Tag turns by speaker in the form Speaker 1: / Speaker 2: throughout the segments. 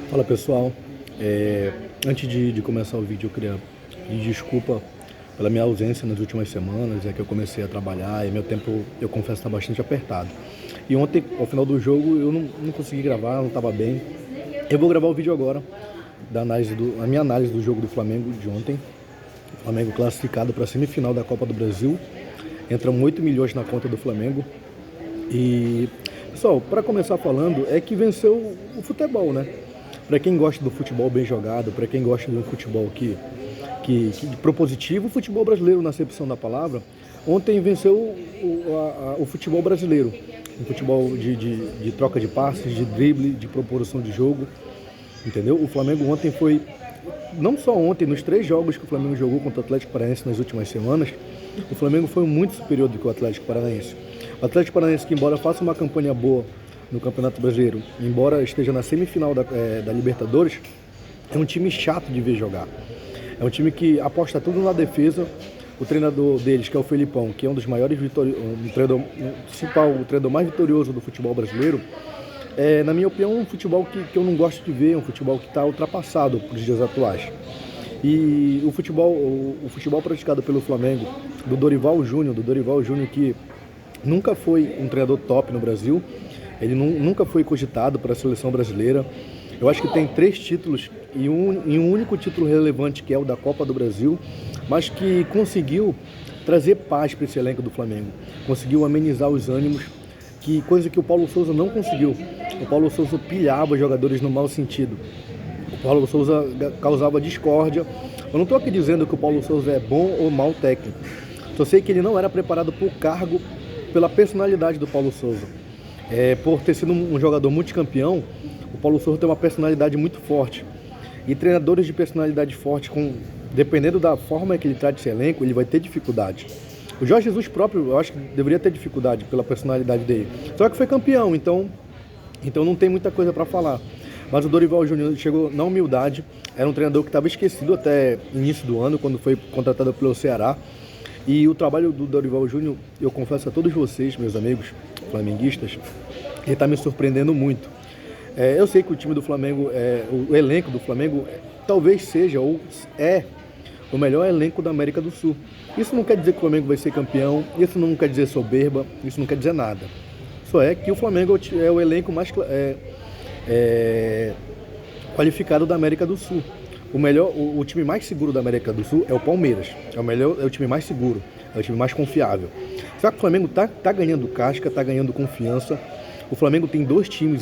Speaker 1: Fala pessoal, antes de começar o vídeo eu queria pedir desculpa pela minha ausência nas últimas semanas, é que eu comecei a trabalhar e meu tempo, eu confesso, está bastante apertado. E ontem, ao final do jogo, eu não consegui gravar, não estava bem. Eu vou gravar o vídeo agora, a minha análise do jogo do Flamengo de ontem. O Flamengo classificado para a semifinal da Copa do Brasil, entram 8 milhões na conta do Flamengo. E, pessoal, para começar falando, é que venceu o futebol, né? Para quem gosta do futebol bem jogado, para quem gosta de um futebol que propositivo, o futebol brasileiro, na acepção da palavra, ontem venceu o futebol brasileiro. Um futebol de troca de passes, de drible, de proposição de jogo, entendeu? O Flamengo ontem foi, não só ontem, nos 3 jogos que o Flamengo jogou contra o Atlético Paranaense nas últimas semanas, o Flamengo foi muito superior do que o Atlético Paranaense. O Atlético Paranaense, que embora faça uma campanha boa no Campeonato Brasileiro, embora esteja na semifinal da Libertadores, é um time chato de ver jogar. É um time que aposta tudo na defesa. O treinador deles, que é o Felipão, que é um dos maiores o treinador mais vitorioso do futebol brasileiro, na minha opinião, um futebol que eu não gosto de ver, um futebol que está ultrapassado para os dias atuais. E o futebol praticado pelo Flamengo, do Dorival Júnior, que nunca foi um treinador top no Brasil, ele nunca foi cogitado para a seleção brasileira. Eu acho que tem 3 títulos e um único título relevante, que é o da Copa do Brasil, mas que conseguiu trazer paz para esse elenco do Flamengo, conseguiu amenizar os ânimos, coisa que o Paulo Souza não conseguiu. O Paulo Souza pilhava jogadores no mau sentido. O Paulo Souza causava discórdia. Eu não estou aqui dizendo que o Paulo Souza é bom ou mau técnico. Só sei que ele não era preparado para o cargo pela personalidade do Paulo Souza. Por ter sido um jogador multicampeão, o Paulo Souza tem uma personalidade muito forte. E treinadores de personalidade forte, dependendo da forma que ele trata esse elenco, ele vai ter dificuldade. O Jorge Jesus próprio, eu acho que deveria ter dificuldade pela personalidade dele. Só que foi campeão, então não tem muita coisa para falar. Mas o Dorival Júnior chegou na humildade. Era um treinador que estava esquecido até início do ano, quando foi contratado pelo Ceará. E o trabalho do Dorival Júnior, eu confesso a todos vocês, meus amigos flamenguistas, ele está me surpreendendo muito. Eu sei que o time do Flamengo, o elenco do Flamengo, talvez seja ou é o melhor elenco da América do Sul. Isso não quer dizer que o Flamengo vai ser campeão, isso não quer dizer soberba, isso não quer dizer nada. Só é que o Flamengo é o elenco mais qualificado da América do Sul. O time mais seguro da América do Sul é o Palmeiras. É o time mais seguro, é o time mais confiável. Só que o Flamengo tá ganhando casca, tá ganhando confiança. O Flamengo tem 2 times,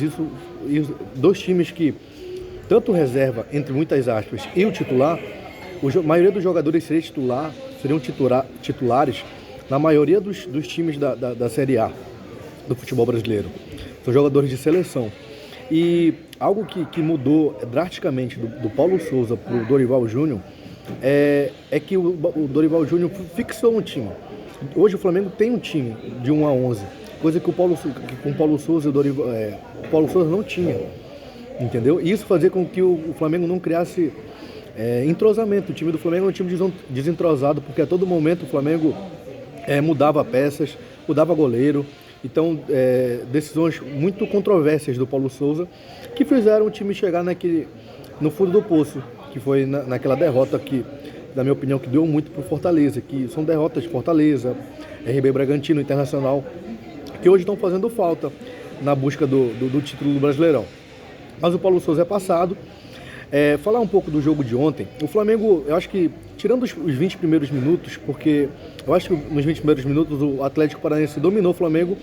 Speaker 1: 2 times que, tanto reserva, entre muitas aspas, e o titular, a maioria dos jogadores seriam titulares na maioria dos times da Série A do futebol brasileiro. São jogadores de seleção. E algo que mudou drasticamente do Paulo Souza para o Dorival Júnior é que o Dorival Júnior fixou um time. Hoje o Flamengo tem um time de 1 a 11, coisa que com o Paulo Souza o Paulo Souza não tinha, entendeu? E isso fazia com que o Flamengo não criasse entrosamento. O time do Flamengo é um time desentrosado, porque a todo momento o Flamengo mudava peças, mudava goleiro. Então, decisões muito controversas do Paulo Souza, que fizeram o time chegar no fundo do poço, que foi naquela derrota que, na minha opinião, que deu muito para o Fortaleza, que são derrotas de Fortaleza, RB Bragantino, Internacional, que hoje estão fazendo falta na busca do título do Brasileirão. Mas o Paulo Souza é passado. Falar um pouco do jogo de ontem. O Flamengo, eu acho que, tirando os 20 primeiros minutos, porque eu acho que nos 20 primeiros minutos o Atlético Paranaense dominou o Flamengo,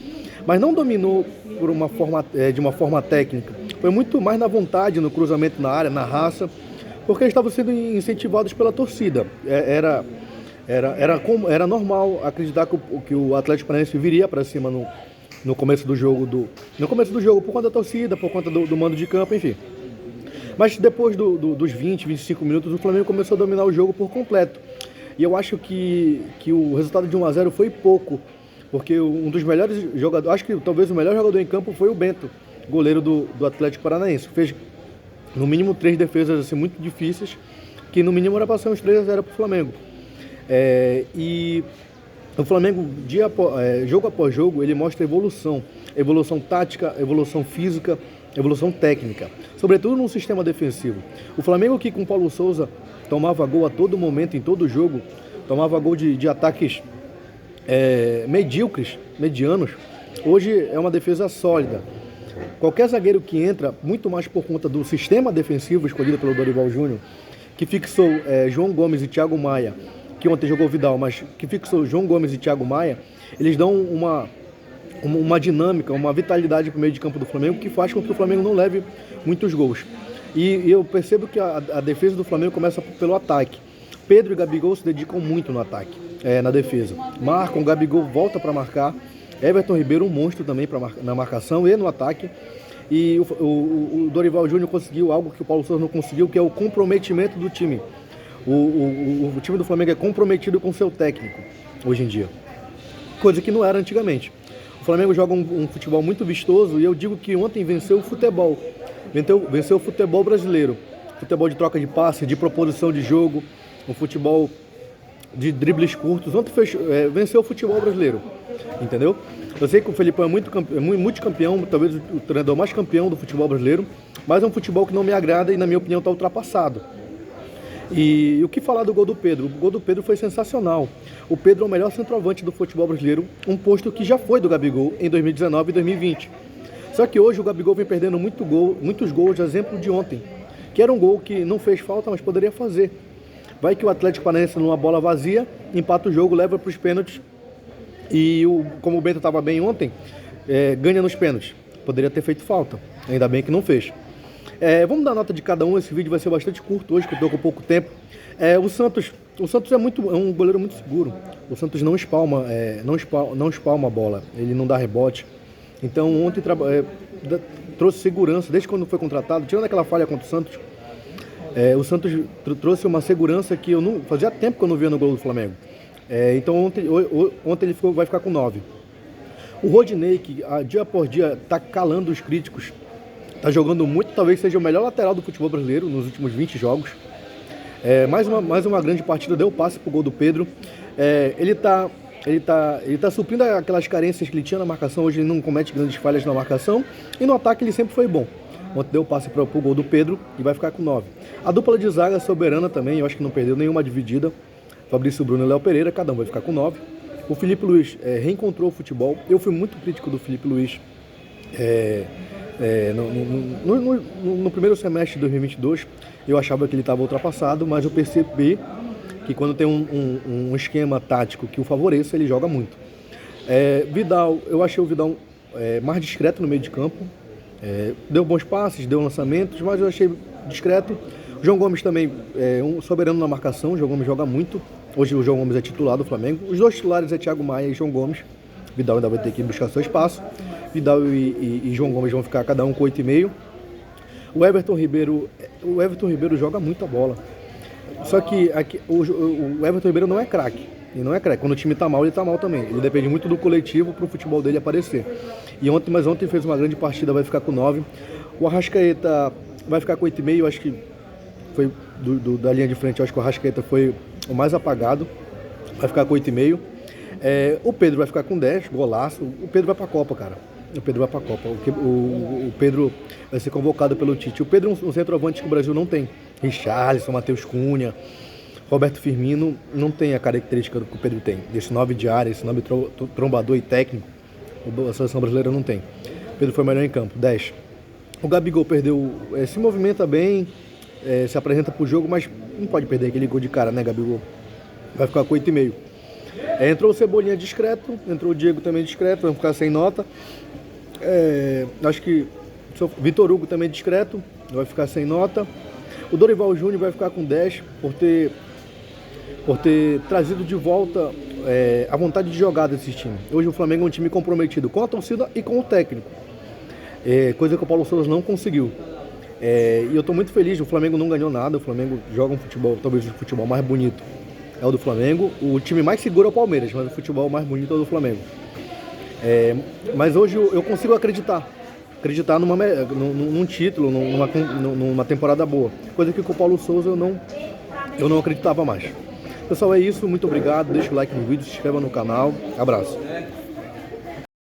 Speaker 1: mas não dominou de uma forma técnica. Foi muito mais na vontade, no cruzamento na área, na raça, porque eles estavam sendo incentivados pela torcida. Era normal acreditar que o Atlético Paranaense viria para cima no começo do jogo, por conta da torcida, por conta do mando de campo, enfim. Mas depois dos 20, 25 minutos, o Flamengo começou a dominar o jogo por completo. E eu acho que o resultado de 1 a 0 foi pouco, porque um dos melhores jogadores, acho que talvez o melhor jogador em campo foi o Bento, goleiro do Atlético Paranaense. Fez no mínimo 3 defesas assim, muito difíceis, que no mínimo era para ser uns 3 a 0 para o Flamengo. E o Flamengo, jogo após jogo, ele mostra evolução tática, evolução física, evolução técnica, sobretudo no sistema defensivo. O Flamengo que com Paulo Souza tomava gol a todo momento, em todo jogo, tomava gol de ataques medíocres, medianos, hoje é uma defesa sólida. Qualquer zagueiro que entra, muito mais por conta do sistema defensivo escolhido pelo Dorival Júnior, que fixou João Gomes e Thiago Maia, que ontem jogou Vidal, mas que fixou João Gomes e Thiago Maia, eles dão uma dinâmica, uma vitalidade para o meio de campo do Flamengo, que faz com que o Flamengo não leve muitos gols. E eu percebo que a defesa do Flamengo começa pelo ataque. Pedro e Gabigol se dedicam muito no ataque, na defesa. Marcam, o Gabigol volta para marcar. Everton Ribeiro, um monstro também na marcação e no ataque. E o Dorival Júnior conseguiu algo que o Paulo Souza não conseguiu, que é o comprometimento do time. O time do Flamengo é comprometido com seu técnico, hoje em dia. Coisa que não era antigamente. O Flamengo joga um futebol muito vistoso e eu digo que ontem venceu o futebol. Venceu o futebol brasileiro. Futebol de troca de passe, de proposição de jogo, um futebol de dribles curtos. Ontem venceu o futebol brasileiro, entendeu? Eu sei que o Felipão é multicampeão, talvez o treinador mais campeão do futebol brasileiro, mas é um futebol que não me agrada e, na minha opinião, está ultrapassado. E o que falar do gol do Pedro? O gol do Pedro foi sensacional. O Pedro é o melhor centroavante do futebol brasileiro, um posto que já foi do Gabigol em 2019 e 2020. Só que hoje o Gabigol vem perdendo muitos gols, de exemplo de ontem, que era um gol que não fez falta, mas poderia fazer. Vai que o Atlético Paranaense, numa bola vazia, empata o jogo, leva para os pênaltis e, como o Bento estava bem ontem, ganha nos pênaltis. Poderia ter feito falta, ainda bem que não fez. Vamos dar nota de cada um, esse vídeo vai ser bastante curto hoje, que eu estou com pouco tempo. O Santos é um goleiro muito seguro. O Santos não espalma a bola, ele não dá rebote. Então ontem trouxe segurança, desde quando foi contratado, tirando aquela falha contra o Santos. O Santos trouxe uma segurança que fazia tempo que eu não via no gol do Flamengo. Então ontem ele vai ficar com 9. O Rodinei, que dia por dia está calando os críticos, está jogando muito, talvez seja o melhor lateral do futebol brasileiro nos últimos 20 jogos. Mais uma grande partida, deu passe para o gol do Pedro. Ele está suprindo aquelas carências que ele tinha na marcação, hoje ele não comete grandes falhas na marcação, e no ataque ele sempre foi bom. Ontem deu passe para o gol do Pedro e vai ficar com 9. A dupla de zaga soberana também, eu acho que não perdeu nenhuma dividida. Fabrício Bruno e Léo Pereira, cada um vai ficar com 9. O Felipe Luiz reencontrou o futebol. Eu fui muito crítico do Felipe Luiz no primeiro semestre de 2022. Eu achava que ele estava ultrapassado, mas eu percebi que quando tem um esquema tático que o favoreça, ele joga muito. Vidal, eu achei o Vidal mais discreto no meio de campo. Deu bons passes, deu lançamentos, mas eu achei discreto. O João Gomes também um soberano na marcação. O João Gomes joga muito. Hoje o João Gomes é titular do Flamengo. Os dois titulares é Thiago Maia e João Gomes. Vidal ainda vai ter que buscar seu espaço. Vidal e João Gomes vão ficar cada um com 8,5. O Everton Ribeiro joga muita bola. Só que o Everton Ribeiro não é craque. Ele não é craque. Quando o time tá mal, ele tá mal também. Ele depende muito do coletivo para o futebol dele aparecer. Mas ontem fez uma grande partida, vai ficar com 9. O Arrascaeta vai ficar com 8,5. Eu acho que foi da linha de frente. Eu acho que o Arrascaeta foi o mais apagado. Vai ficar com 8,5. O Pedro vai ficar com 10, golaço. O Pedro vai pra Copa, cara. O Pedro vai pra Copa. O Pedro vai ser convocado pelo Tite. O Pedro é um centroavante que o Brasil não tem. Richarlison, Matheus Cunha, Roberto Firmino não tem a característica que o Pedro tem. Esse 9 de área, esse 9 trombador e técnico, a seleção brasileira não tem. O Pedro foi melhor em campo, 10. O Gabigol perdeu, se movimenta bem, se apresenta pro jogo, mas não pode perder aquele gol de cara, né, Gabigol? Vai ficar com 8,5. Entrou o Cebolinha discreto, entrou o Diego também discreto, vai ficar sem nota. Acho que Vitor Hugo também discreto, vai ficar sem nota. O Dorival Júnior vai ficar com 10 por ter trazido de volta a vontade de jogar desse time. Hoje o Flamengo é um time comprometido com a torcida e com o técnico, coisa que o Paulo Souza não conseguiu. E eu estou muito feliz, o Flamengo não ganhou nada, o Flamengo joga um futebol, talvez o futebol mais bonito é o do Flamengo, o time mais seguro é o Palmeiras, mas o futebol mais bonito é o do Flamengo. Mas hoje eu consigo acreditar num título, numa temporada boa, coisa que com o Paulo Souza eu não acreditava mais. Pessoal, é isso, muito obrigado, deixa o like no vídeo, se inscreva no canal, abraço.